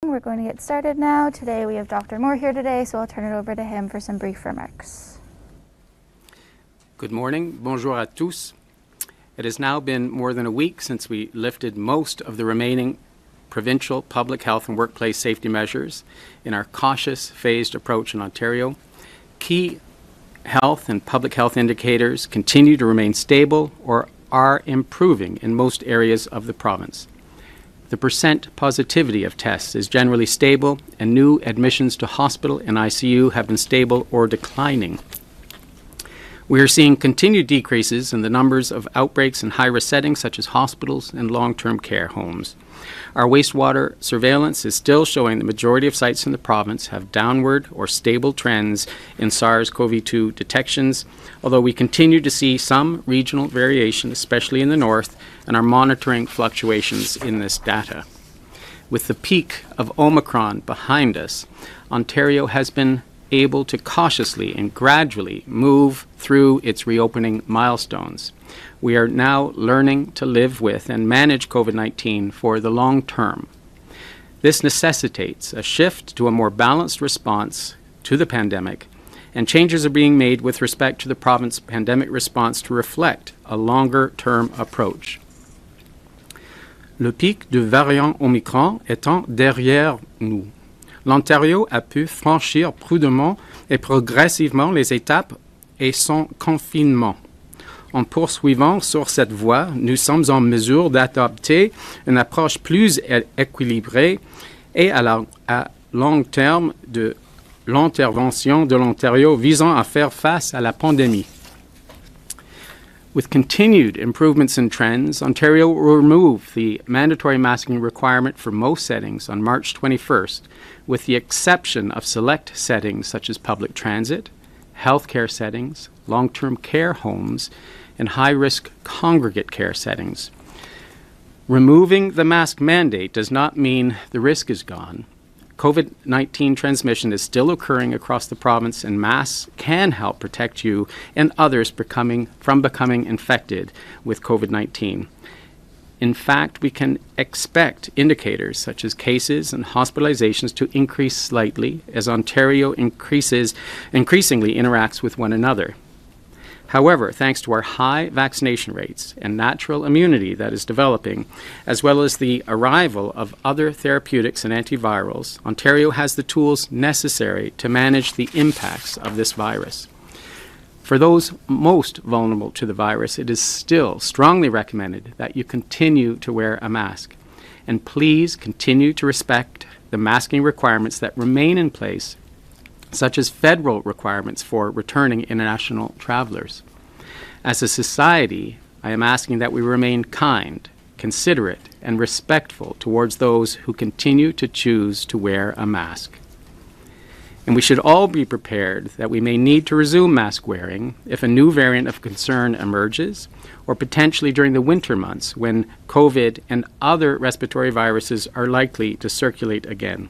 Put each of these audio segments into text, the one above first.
We're going to get started now. Today we have Dr. Moore here today, so I'll turn it over to him for some brief remarks. Good morning. Bonjour à tous. It has now been more than a week since we lifted most of the remaining provincial public health and workplace safety measures in our cautious, phased approach in Ontario. Key health and public health indicators continue to remain stable or are improving in most areas of the province. The percent positivity of tests is generally stable, and new admissions to hospital and ICU have been stable or declining. We are seeing continued decreases in the numbers of outbreaks in high-risk settings such as hospitals and long-term care homes. Our wastewater surveillance is still showing the majority of sites in the province have downward or stable trends in SARS-CoV-2 detections, although we continue to see some regional variation, especially in the north, and are monitoring fluctuations in this data. With the peak of Omicron behind us, Ontario has been able to cautiously and gradually move through its reopening milestones. We are now learning to live with and manage COVID-19 for the long term. This necessitates a shift to a more balanced response to the pandemic, and changes are being made with respect to the province's pandemic response to reflect a longer-term approach. Le pic du variant Omicron étant derrière nous, l'Ontario a pu franchir prudemment et progressivement les étapes et son confinement. En poursuivant sur cette voie, nous sommes en mesure d'adopter une approche plus équilibrée et à long terme de l'intervention de l'Ontario visant à faire face à la pandémie. With continued improvements in trends, Ontario will remove the mandatory masking requirement for most settings on March 21st, with the exception of select settings such as public transit, healthcare settings, long-term care homes, and high-risk congregate care settings. Removing the mask mandate does not mean the risk is gone. COVID-19 transmission is still occurring across the province, and masks can help protect you and others from becoming infected with COVID-19. In fact, we can expect indicators such as cases and hospitalizations to increase slightly as Ontario increasingly interacts with one another. However, thanks to our high vaccination rates and natural immunity that is developing, as well as the arrival of other therapeutics and antivirals, Ontario has the tools necessary to manage the impacts of this virus. For those most vulnerable to the virus, it is still strongly recommended that you continue to wear a mask. And please continue to respect the masking requirements that remain in place, such as federal requirements for returning international travelers. As a society, I am asking that we remain kind, considerate, and respectful towards those who continue to choose to wear a mask. And we should all be prepared that we may need to resume mask wearing if a new variant of concern emerges, or potentially during the winter months when COVID and other respiratory viruses are likely to circulate again.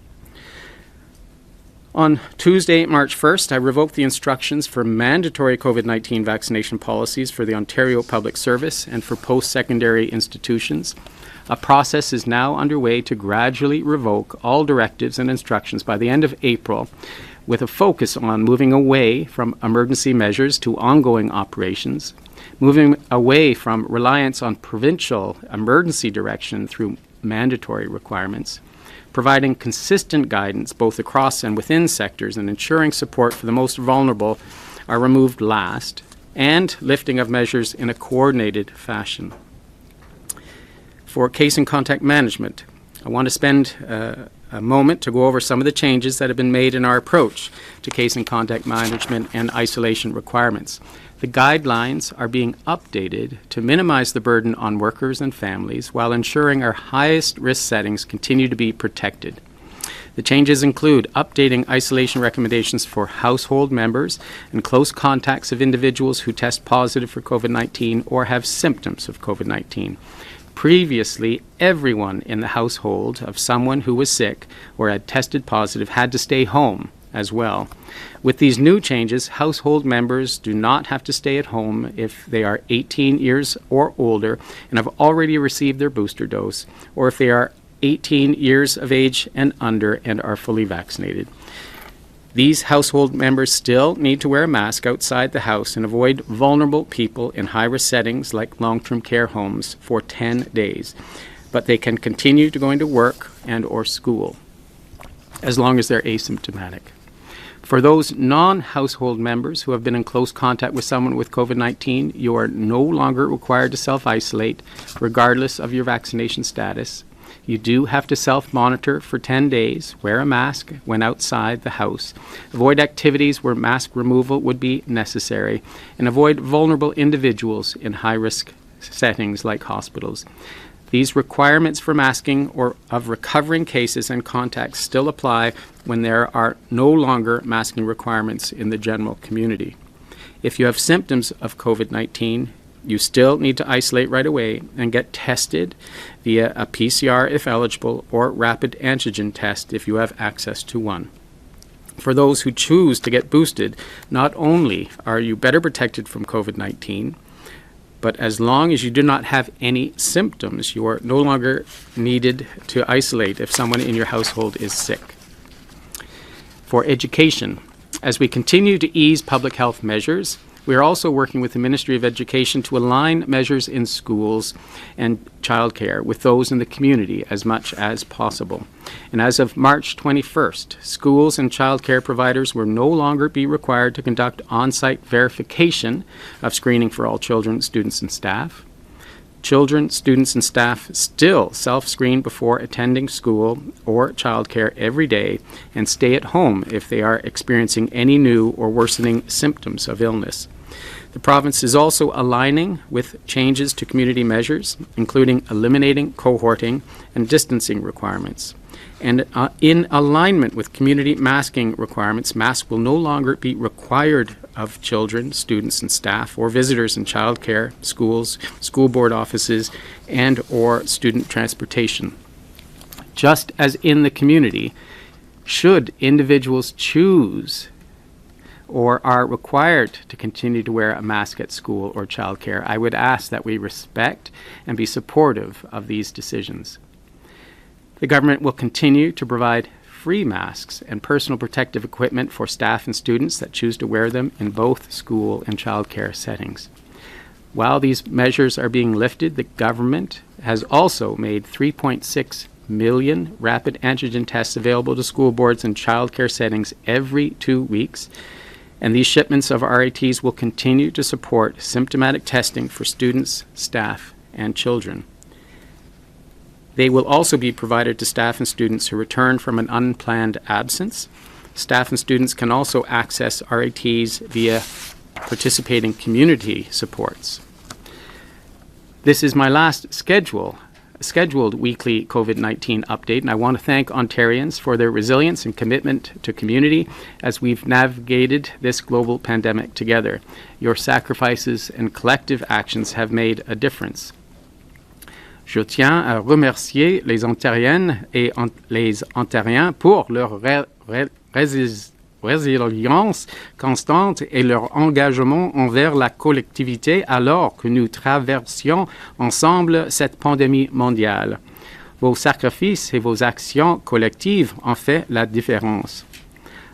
On Tuesday, March 1st, I revoked the instructions for mandatory COVID-19 vaccination policies for the Ontario Public Service and for post-secondary institutions. A process is now underway to gradually revoke all directives and instructions by the end of April, with a focus on moving away from emergency measures to ongoing operations, moving away from reliance on provincial emergency direction through mandatory requirements, providing consistent guidance both across and within sectors, and ensuring support for the most vulnerable are removed last, and lifting of measures in a coordinated fashion. For case and contact management, I want to spend a moment to go over some of the changes that have been made in our approach to case and contact management and isolation requirements. The guidelines are being updated to minimize the burden on workers and families while ensuring our highest risk settings continue to be protected. The changes include updating isolation recommendations for household members and close contacts of individuals who test positive for COVID-19 or have symptoms of COVID-19. Previously, everyone in the household of someone who was sick or had tested positive had to stay home as well. With these new changes, household members do not have to stay at home if they are 18 years or older and have already received their booster dose, or if they are 18 years of age and under and are fully vaccinated. These household members still need to wear a mask outside the house and avoid vulnerable people in high-risk settings like long-term care homes for 10 days. But they can continue to go into work and or school as long as they're asymptomatic. For those non-household members who have been in close contact with someone with COVID-19, you are no longer required to self-isolate regardless of your vaccination status. You do have to self-monitor for 10 days, wear a mask when outside the house, avoid activities where mask removal would be necessary, and avoid vulnerable individuals in high-risk settings like hospitals. These requirements for masking or of recovering cases and contacts still apply when there are no longer masking requirements in the general community. If you have symptoms of COVID-19, you still need to isolate right away and get tested via a PCR if eligible or rapid antigen test if you have access to one. For those who choose to get boosted, not only are you better protected from COVID-19, but as long as you do not have any symptoms, you are no longer needed to isolate if someone in your household is sick. For education, as we continue to ease public health measures, we are also working with the Ministry of Education to align measures in schools and childcare with those in the community as much as possible. And as of March 21st, schools and childcare providers will no longer be required to conduct on-site verification of screening for all children, students, and staff. Children, students, and staff still self-screen before attending school or childcare every day and stay at home if they are experiencing any new or worsening symptoms of illness. The province is also aligning with changes to community measures, including eliminating cohorting and distancing requirements. And in alignment with community masking requirements, masks will no longer be required of children, students, and staff, or visitors in childcare, schools, school board offices, and or student transportation. Just as in the community, should individuals choose or are required to continue to wear a mask at school or childcare, I would ask that we respect and be supportive of these decisions. The government will continue to provide free masks and personal protective equipment for staff and students that choose to wear them in both school and childcare settings. While these measures are being lifted, the government has also made 3.6 million rapid antigen tests available to school boards and childcare settings every 2 weeks, and these shipments of RATs will continue to support symptomatic testing for students, staff, and children. They will also be provided to staff and students who return from an unplanned absence. Staff and students can also access RATs via participating community supports. This is my last scheduled weekly COVID-19 update, and I want to thank Ontarians for their resilience and commitment to community as we've navigated this global pandemic together. Your sacrifices and collective actions have made a difference. Je tiens à remercier les Ontariennes et les Ontariens pour leur résilience constante et leur engagement envers la collectivité alors que nous traversions ensemble cette pandémie mondiale. Vos sacrifices et vos actions collectives ont fait la différence.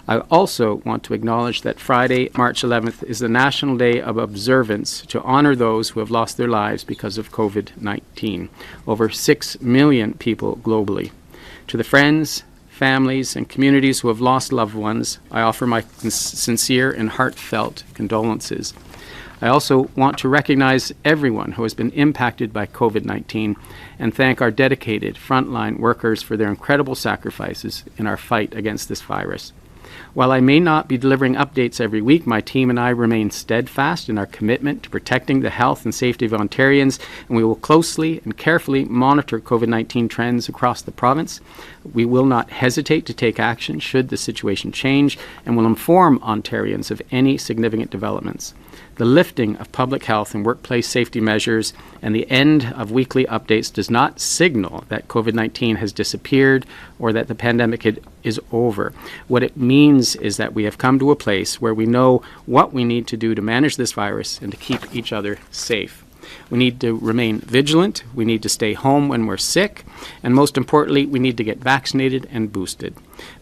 I also want to acknowledge that Friday, March 11th, is the National Day of Observance to honor those who have lost their lives because of COVID-19. Over 6 million people globally. To the friends, families, and communities who have lost loved ones, I offer my sincere and heartfelt condolences. I also want to recognize everyone who has been impacted by COVID-19 and thank our dedicated frontline workers for their incredible sacrifices in our fight against this virus. While I may not be delivering updates every week, my team and I remain steadfast in our commitment to protecting the health and safety of Ontarians, and we will closely and carefully monitor COVID-19 trends across the province. We will not hesitate to take action should the situation change, and will inform Ontarians of any significant developments. The lifting of public health and workplace safety measures and the end of weekly updates does not signal that COVID-19 has disappeared or that the pandemic is over. What it means is that we have come to a place where we know what we need to do to manage this virus and to keep each other safe. We need to remain vigilant. We need to stay home when we're sick. And most importantly, we need to get vaccinated and boosted.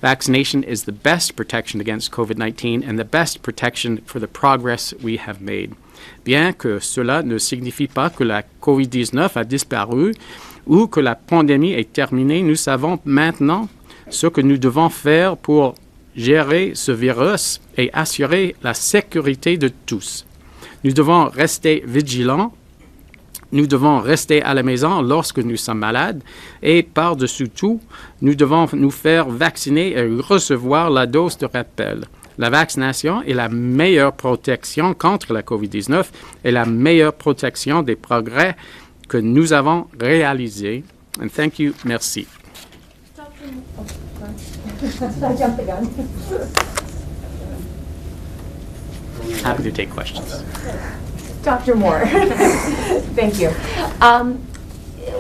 Vaccination is the best protection against COVID-19 and the best protection for the progress we have made. Bien que cela ne signifie pas que la COVID-19 a disparu ou que la pandémie est terminée, nous savons maintenant ce que nous devons faire pour gérer ce virus et assurer la sécurité de tous. Nous devons rester vigilants. Nous devons rester à la maison lorsque nous sommes malades et par-dessus tout, nous devons nous faire vacciner et recevoir la dose de rappel. La vaccination est la meilleure protection contre la COVID-19 et la meilleure protection des progrès que nous avons réalisés. And thank you. Merci. I jumped the gun. Happy to take questions. Dr. Moore, thank you.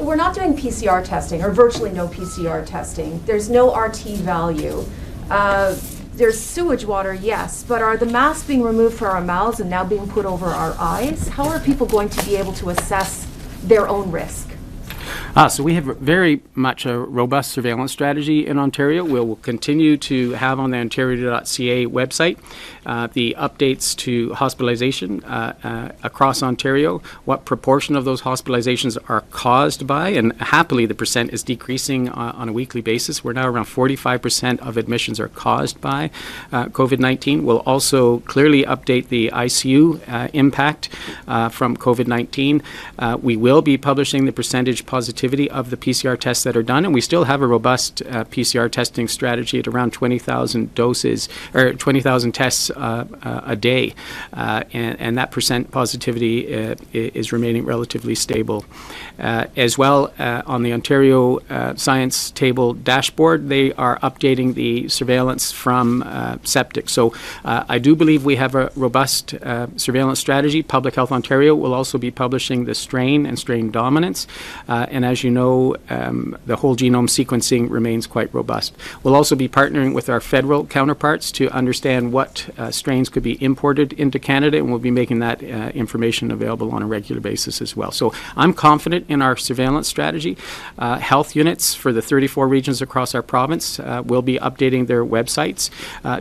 We're not doing PCR testing, or virtually no PCR testing. There's no RT value. There's sewage water, yes, but are the masks being removed from our mouths and now being put over our eyes? How are people going to be able to assess their own risk? So we have very much a robust surveillance strategy in Ontario. We'll continue to have on the ontario.ca website the updates to hospitalization across Ontario, what proportion of those hospitalizations are caused by, and happily the percent is decreasing on a weekly basis. We're now around 45% of admissions are caused by COVID-19. We'll also clearly update the ICU impact from COVID-19. We will be publishing the percentage positivity of the PCR tests that are done, and we still have a robust PCR testing strategy at around 20,000 doses or 20,000 tests a day, and that percent positivity is remaining relatively stable. As well, on the Ontario Science Table dashboard, they are updating the surveillance from septic. So I do believe we have a robust surveillance strategy. Public Health Ontario will also be publishing the strain and strain dominance, and as you know, the whole genome sequencing remains quite robust. We'll also be partnering with our federal counterparts to understand what strains could be imported into Canada, and we'll be making that information available on a regular basis as well. So I'm confident in our surveillance strategy. Health units for the 34 regions across our province will be updating their websites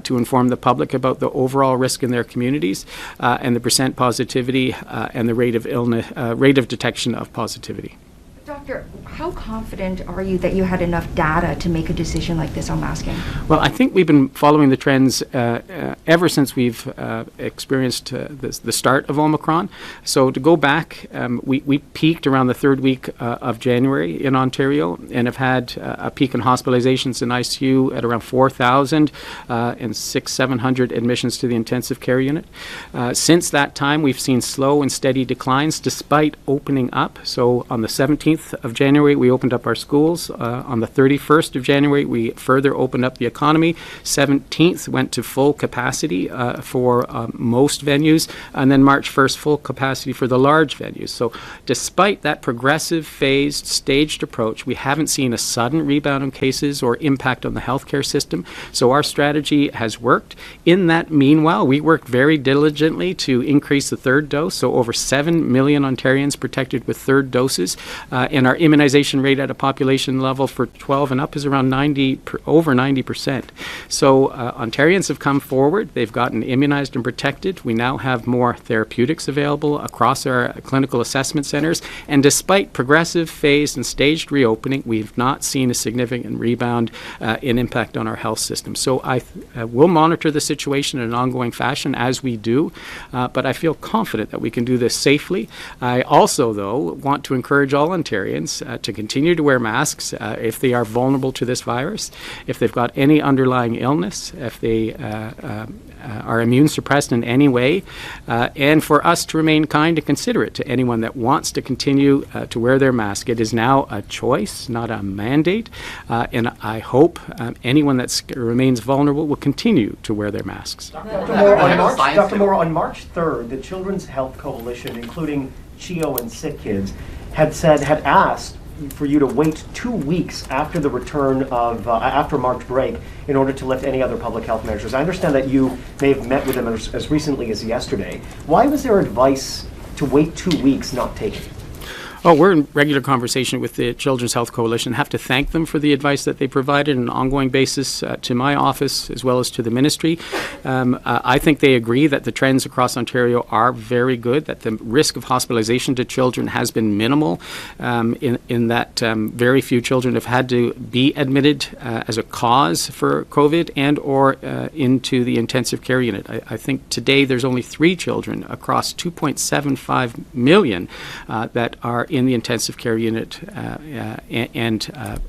to inform the public about the overall risk in their communities and the percent positivity and the rate of illness, rate of detection of positivity. Doctor, how confident are you that you had enough data to make a decision like this on masking? Well, I think we've been following the trends ever since we've experienced the start of Omicron. So to go back, we peaked around the third week of January in Ontario and have had a peak in hospitalizations in ICU at around 4,000 and 600-700 admissions to the intensive care unit. Since that time, we've seen slow and steady declines despite opening up. So on the 17th of January, we opened up our schools. On the 31st of January, we further opened up the economy. 17th went to full capacity for most venues, and then March 1st, full capacity for the large venues. So despite that progressive, phased, staged approach, we haven't seen a sudden rebound in cases or impact on the healthcare system. So our strategy has worked. In that meanwhile, we worked very diligently to increase the third dose. So over 7 million Ontarians protected with third doses. And our immunization rate at a population level for 12 and up is around over 90%. So Ontarians have come forward. They've gotten immunized and protected. We now have more therapeutics available across our clinical assessment centers. And despite progressive, phased, and staged reopening, we've not seen a significant rebound in impact on our health system. So I will monitor the situation in an ongoing fashion as we do, but I feel confident that we can do this safely. I also, though, want to encourage all Ontarians to continue to wear masks if they are vulnerable to this virus, if they've got any underlying illness, if they are immune suppressed in any way, and for us to remain kind and considerate to anyone that wants to continue to wear their mask. It is now a choice, not a mandate, and I hope anyone that remains vulnerable will continue to wear their masks. Dr. Moore, on March 3rd, the Children's Health Coalition, including CHEO and Sick Kids, had asked for you to wait 2 weeks after the return of, after March break in order to lift any other public health measures. I understand that you may have met with them as recently as yesterday. Why was there advice to wait 2 weeks not take it? Oh, we're in regular conversation with the Children's Health Coalition. Have to thank them for the advice that they provided on an ongoing basis to my office as well as to the ministry. I think they agree that the trends across Ontario are very good, that the risk of hospitalization to children has been minimal, in that very few children have had to be admitted as a cause for COVID and or into the intensive care unit. I think today there's only 3 children across 2.75 million that are in the intensive care unit, and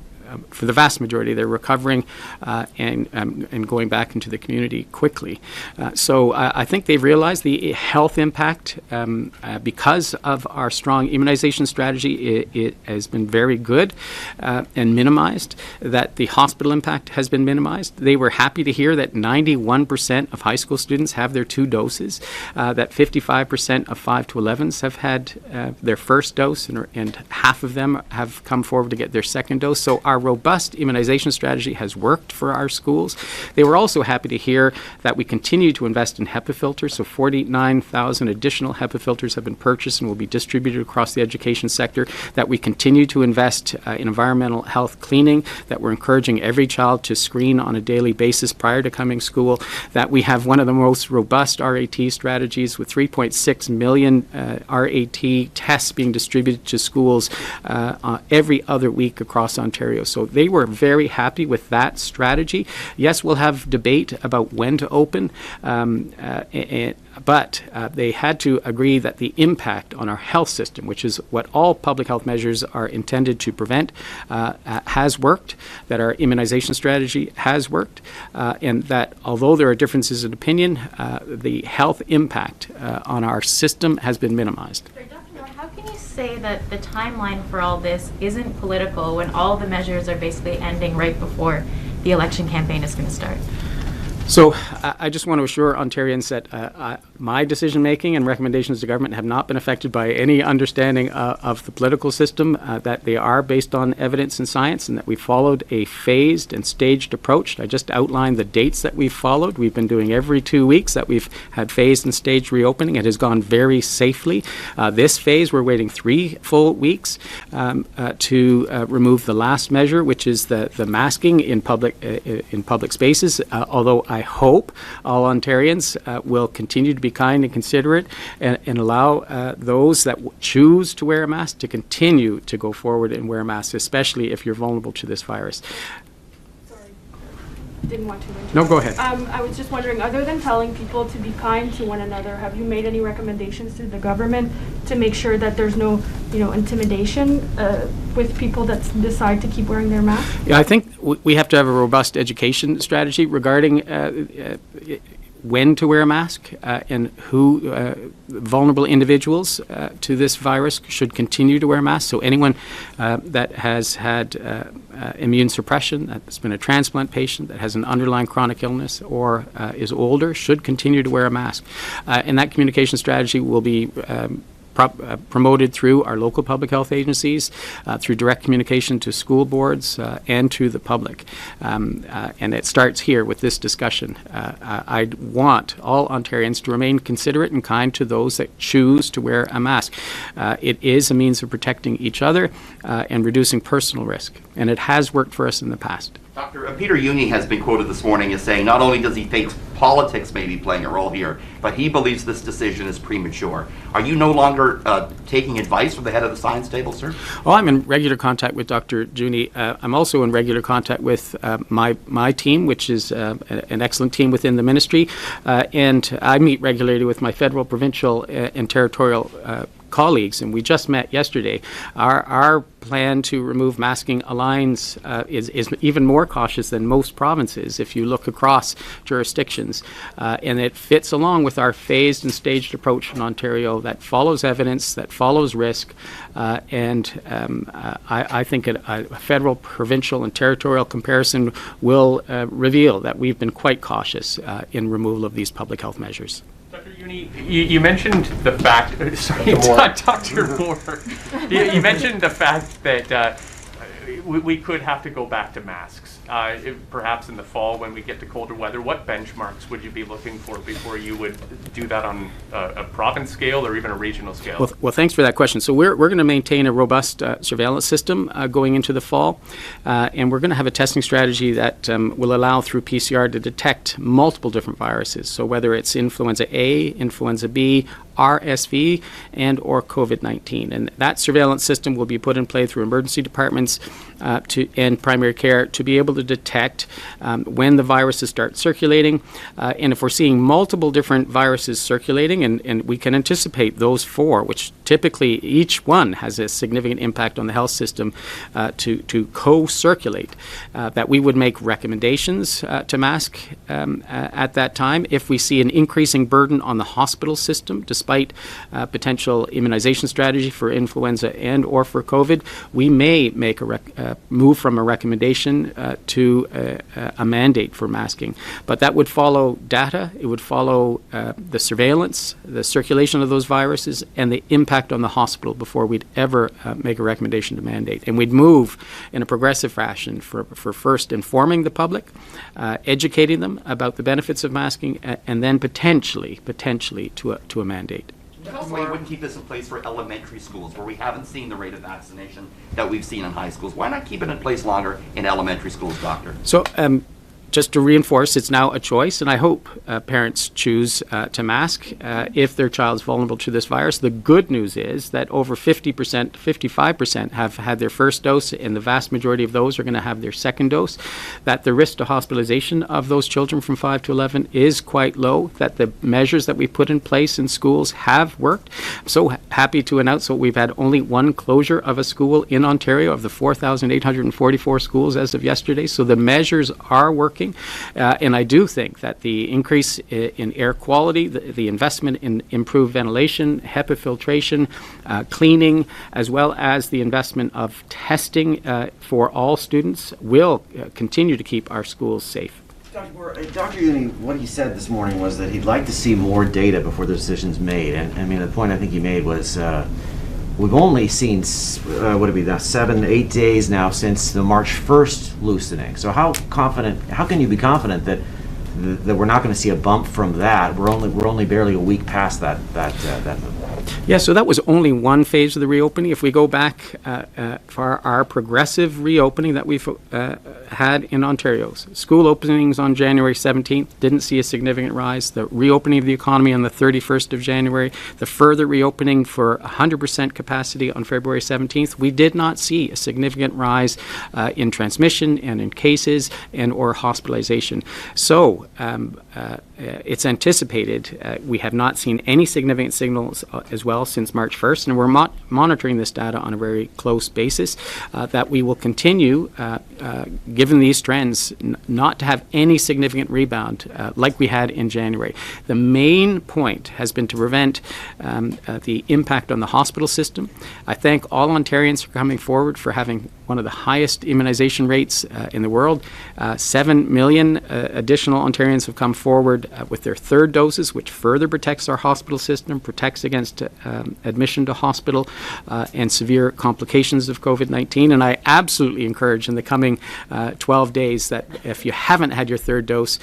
for the vast majority, they're recovering and going back into the community quickly. So I think they've realized the health impact because of our strong immunization strategy. It has been very good and minimized, that the hospital impact has been minimized. They were happy to hear that 91% of high school students have their 2 doses, that 55% of 5 to 11s have had their first dose, and half of them have come forward to get their second dose. So our robust immunization strategy has worked for our schools. They were also happy to hear that we continue to invest in HEPA filters. So 49,000 additional HEPA filters have been purchased and will be distributed across the education sector, that we continue to invest in environmental health cleaning, that we're encouraging every child to screen on a daily basis prior to coming to school, that we have one of the most robust RAT strategies with 3.6 million RAT tests being distributed to schools every other week across Ontario. So they were very happy with that strategy. Yes, we'll have debate about when to open, but they had to agree that the impact on our health system, which is what all public health measures are intended to prevent, has worked, that our immunization strategy has worked, and that although there are differences in opinion, the health impact on our system has been minimized. How can you say that the timeline for all this isn't political when all the measures are basically ending right before the election campaign is going to start? So I just want to assure Ontarians that my decision-making and recommendations to government have not been affected by any understanding of the political system, that they are based on evidence and science, and that we followed a phased and staged approach. I just outlined the dates that we've followed. We've been doing every 2 weeks that we've had phased and staged reopening. It has gone very safely. This phase, we're waiting 3 full weeks to remove the last measure, which is the masking in public spaces, although I hope all Ontarians will continue to be kind and considerate and allow those that choose to wear a mask to continue to go forward and wear masks, especially if you're vulnerable to this virus. Didn't want to interrupt. No, go ahead. I was just wondering, other than telling people to be kind to one another, have you made any recommendations to the government to make sure that there's no, intimidation with people that decide to keep wearing their mask? Yeah, I think we have to have a robust education strategy regarding when to wear a mask and who vulnerable individuals to this virus should continue to wear masks. So anyone that has had immune suppression, that's been a transplant patient, that has an underlying chronic illness or is older, should continue to wear a mask. And that communication strategy will be promoted through our local public health agencies, through direct communication to school boards and to the public. And it starts here with this discussion. I want all Ontarians to remain considerate and kind to those that choose to wear a mask. It is a means of protecting each other and reducing personal risk, and it has worked for us in the past. Dr. Peter Juni has been quoted this morning as saying not only does he think politics may be playing a role here, but he believes this decision is premature. Are you no longer taking advice from the head of the science table, sir? Oh, I'm in regular contact with Dr. Juni. I'm also in regular contact with my team, which is an excellent team within the ministry, and I meet regularly with my federal, provincial, and territorial colleagues, and we just met yesterday. Our plan to remove masking aligns is even more cautious than most provinces if you look across jurisdictions, and it fits along with our phased and staged approach in Ontario that follows evidence, that follows risk, and I think a federal, provincial, and territorial comparison will reveal that we've been quite cautious in removal of these public health measures. Dr. Juni, you mentioned the fact, Dr. Moore, you mentioned the fact that we could have to go back to masks perhaps in the fall when we get to colder weather, what benchmarks would you be looking for before you would do that on a province scale or even a regional scale? Well, thanks for that question. So we're going to maintain a robust surveillance system going into the fall, and we're going to have a testing strategy that will allow through PCR to detect multiple different viruses. So whether it's influenza A, influenza B, RSV, and or COVID-19. And that surveillance system will be put in play through emergency departments and primary care to be able to detect when the viruses start circulating. And if we're seeing multiple different viruses circulating, and we can anticipate those four, which typically each one has a significant impact on the health system to co-circulate, that we would make recommendations to mask at that time. If we see an increasing burden on the hospital system, despite potential immunization strategy for influenza and or for COVID, we may make a move from a recommendation to a mandate for masking. But that would follow data, it would follow the surveillance, the circulation of those viruses, and the impact on the hospital before we'd ever make a recommendation to mandate. And we'd move in a progressive fashion for first informing the public, educating them about the benefits of masking, and then potentially to a mandate. Tell us why you wouldn't keep this in place for elementary schools where we haven't seen the rate of vaccination that we've seen in high schools. Why not keep it in place longer in elementary schools, Doctor? So just to reinforce, it's now a choice, and I hope parents choose to mask if their child's vulnerable to this virus. The good news is that over 50%, 55% have had their first dose, and the vast majority of those are going to have their second dose, that the risk to hospitalization of those children from 5 to 11 is quite low, that the measures that we put in place in schools have worked. I'm so happy to announce that we've had only one closure of a school in Ontario of the 4,844 schools as of yesterday, so the measures are working. And I do think that the increase in air quality, the investment in improved ventilation, HEPA filtration, cleaning, as well as the investment of testing for all students will continue to keep our schools safe. Dr. Uni, what he said this morning was that he'd like to see more data before the decision's made. And I mean, the point I think he made was we've only seen, what would it be now, 7-8 days now since the March 1st loosening. So how can you be confident that we're not going to see a bump from that? We're only barely a week past that movement. Yeah, so that was only one phase of the reopening. If we go back for our progressive reopening that we've had in Ontario, school openings on January 17th didn't see a significant rise. The reopening of the economy on the 31st of January, the further reopening for 100% capacity on February 17th, we did not see a significant rise in transmission and in cases and or hospitalization. So it's anticipated. We have not seen any significant signals as well since March 1st, and we're monitoring this data on a very close basis, that we will continue, given these trends, not to have any significant rebound like we had in January. The main point has been to prevent the impact on the hospital system. I thank all Ontarians for coming forward for having one of the highest immunization rates in the world. 7 million additional Ontarians have come forward with their third doses, which further protects our hospital system, protects against admission to hospital and severe complications of COVID-19. And I absolutely encourage in the coming 12 days that if you haven't had your third dose,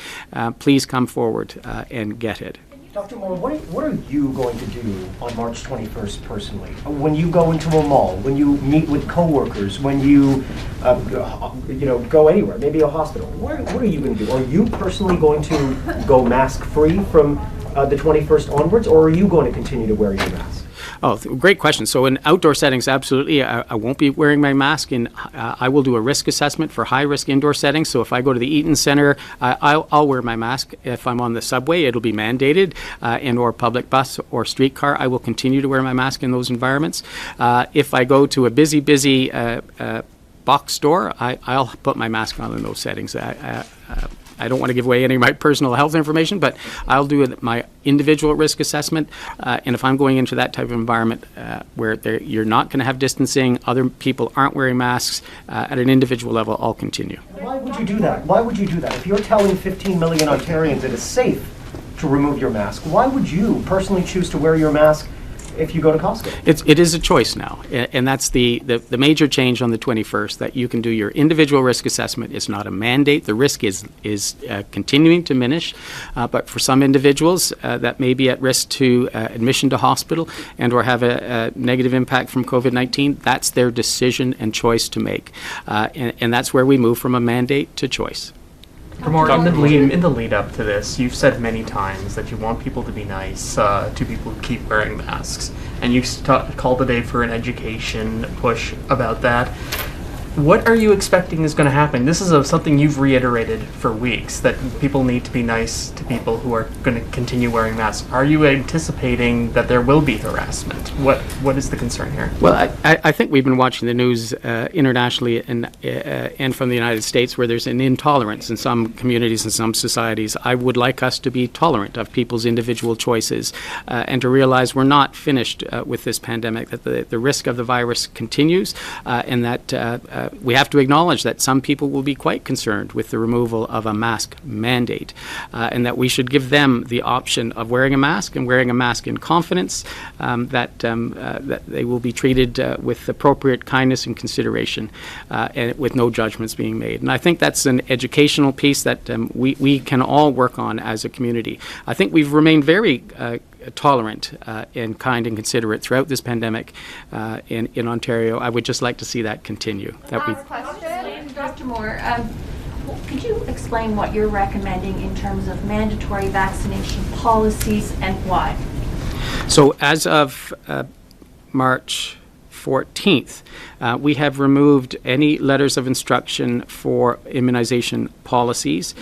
please come forward and get it. Dr. Moore, what are you going to do on March 21st personally? When you go into a mall, when you meet with coworkers, when you go anywhere, maybe a hospital, what are you going to do? Are you personally going to go mask-free from the 21st onwards, or are you going to continue to wear your mask? Oh, great question. So in outdoor settings, absolutely, I won't be wearing my mask, and I will do a risk assessment for high-risk indoor settings. So if I go to the Eaton Centre, I'll wear my mask. If I'm on the subway, it'll be mandated, and or public bus or streetcar, I will continue to wear my mask in those environments. If I go to a busy box store, I'll put my mask on in those settings. I don't want to give away any of my personal health information, but I'll do my individual risk assessment. And if I'm going into that type of environment where you're not going to have distancing, other people aren't wearing masks, at an individual level, I'll continue. Why would you do that? Why would you do that? If you're telling 15 million Ontarians it is safe to remove your mask, why would you personally choose to wear your mask if you go to Costco. It is a choice now, and that's the major change on the 21st, that you can do your individual risk assessment. It's not a mandate. The risk is continuing to diminish, but for some individuals that may be at risk to admission to hospital and or have a negative impact from COVID-19, that's their decision and choice to make, and that's where we move from a mandate to choice. More in the lead up to this, you've said many times that you want people to be nice to people who keep wearing masks, and you called today for an education push about that. What are you expecting is going to happen? This is something you've reiterated for weeks, that people need to be nice to people who are going to continue wearing masks. Are you anticipating that there will be harassment? What is the concern here? Well, I think we've been watching the news internationally and from the United States, where there's an intolerance in some communities and some societies. I would like us to be tolerant of people's individual choices and to realize we're not finished with this pandemic, that the risk of the virus continues, and that we have to acknowledge that some people will be quite concerned with the removal of a mask mandate, and that we should give them the option of wearing a mask and wearing a mask in confidence, that they will be treated with appropriate kindness and consideration, and with no judgments being made. And I think that's an educational piece that we can all work on as a community. I think we've remained very tolerant and kind and considerate throughout this pandemic in Ontario. I would just like to see that continue. Last question, Dr. Moore. Could you explain what you're recommending in terms of mandatory vaccination policies and why? So as of March 14th, we have removed any letters of instruction for immunization policies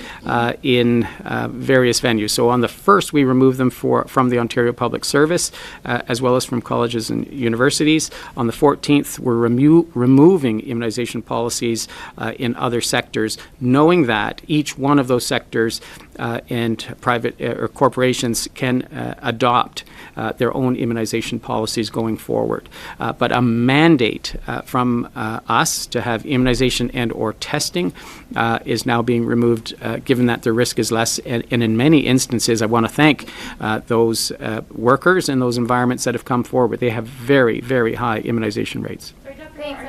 in various venues. So on the 1st, we removed them from the Ontario Public Service, as well as from colleges and universities. On the 14th, we're removing immunization policies in other sectors, knowing that each one of those sectors and private or corporations can adopt their own immunization policies going forward. But a mandate from us to have immunization and or testing is now being removed, given that the risk is less. And in many instances, I want to thank those workers in those environments that have come forward. They have very, very high immunization rates. Are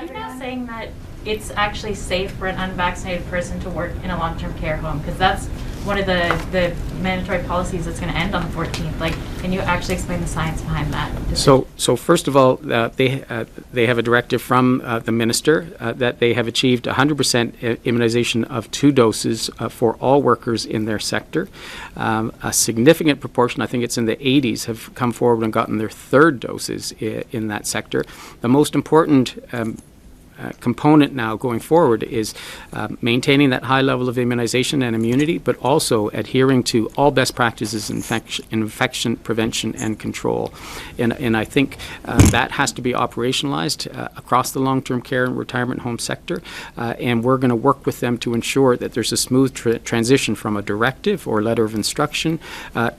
you now saying that it's actually safe for an unvaccinated person to work in a long-term care home? Because that's one of the mandatory policies that's going to end on the 14th. Like, can you actually explain the science behind that? So first of all, they have a directive from the minister that they have achieved 100% immunization of 2 doses for all workers in their sector. A significant proportion, I think it's in the 80s, have come forward and gotten their 3rd doses in that sector. The most important component now going forward is maintaining that high level of immunization and immunity, but also adhering to all best practices in infection prevention and control. And I think that has to be operationalized across the long-term care and retirement home sector, and we're going to work with them to ensure that there's a smooth transition from a directive or letter of instruction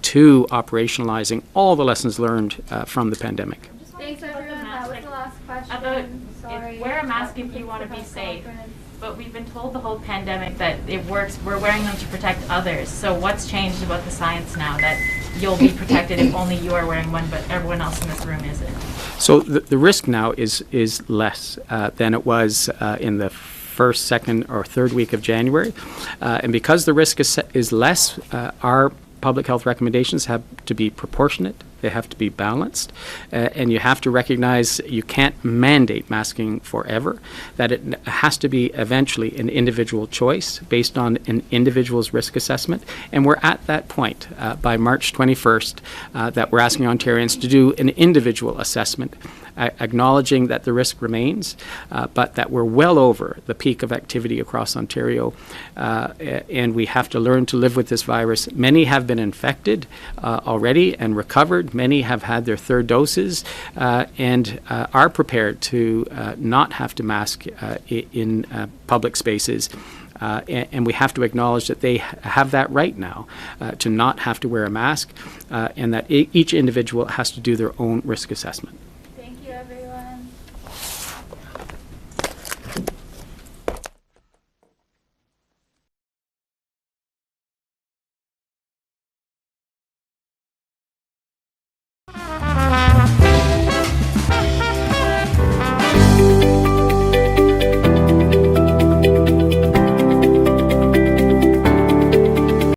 to operationalizing all the lessons learned from the pandemic. Thanks everyone, that was the last question. Sorry. Wear a mask if you want to be safe, but we've been told the whole pandemic that it works. We're wearing them to protect others. So what's changed about the science now that you'll be protected if only you are wearing one, but everyone else in this room isn't? So the risk now is less than it was in the 1st, 2nd, or 3rd week of January, and because the risk is less, our public health recommendations have to be proportionate. They have to be balanced, and you have to recognize you can't mandate masking forever, that it has to be eventually an individual choice based on an individual's risk assessment. And we're at that point by March 21st that we're asking Ontarians to do an individual assessment, acknowledging that the risk remains, but that we're well over the peak of activity across Ontario, and we have to learn to live with this virus. Many have been infected already and recovered. Many have had their 3rd doses and are prepared to not have to mask in public spaces. And we have to acknowledge that they have that right now to not have to wear a mask, and that each individual has to do their own risk assessment. Thank you, everyone.